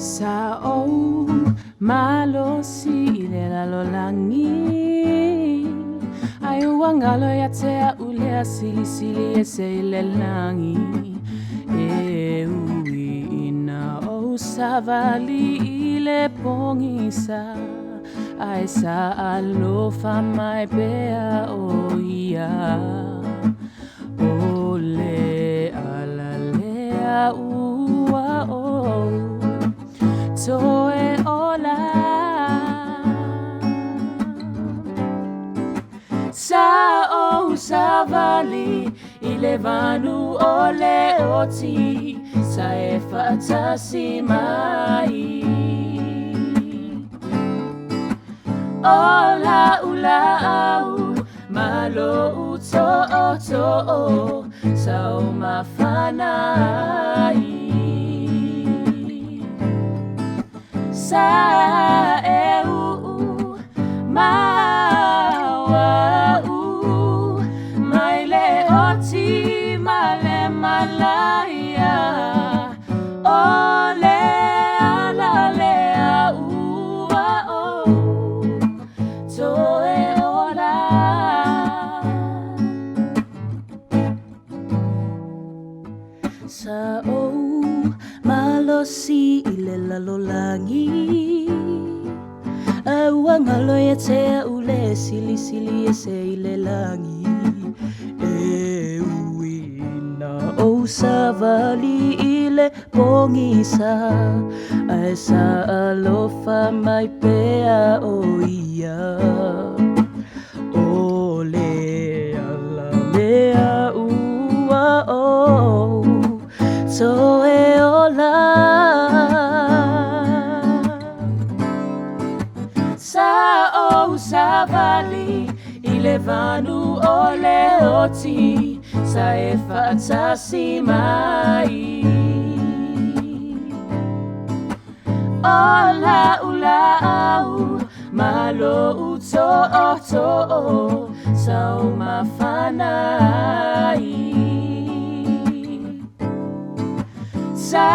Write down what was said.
Sao malosi ilela lolangi Ayuangalo yatea ulea sili ese ilelangi Eui ina o savali ile pongisa Aisa alofa mai bea oia Ole alalea ua o Toe ola Sao savali ile Vanu ole oti Sae fatasi mai Ola ula au malo uto oto Sao mafanai Sa eu mawau Maile oti male malaya Ole alalea ua o Toe ola Sa o malosi ilela lolangi Awangalo yatea ule sili ese ilelangi Ewina o savali ile pongisa Aisa alofa mai pea oia Ole alalea ua o Toe ola Sao savali ile Vanu ole oti Sae fatasi mai Ola ula au malo uto oto Sao mafanai Sa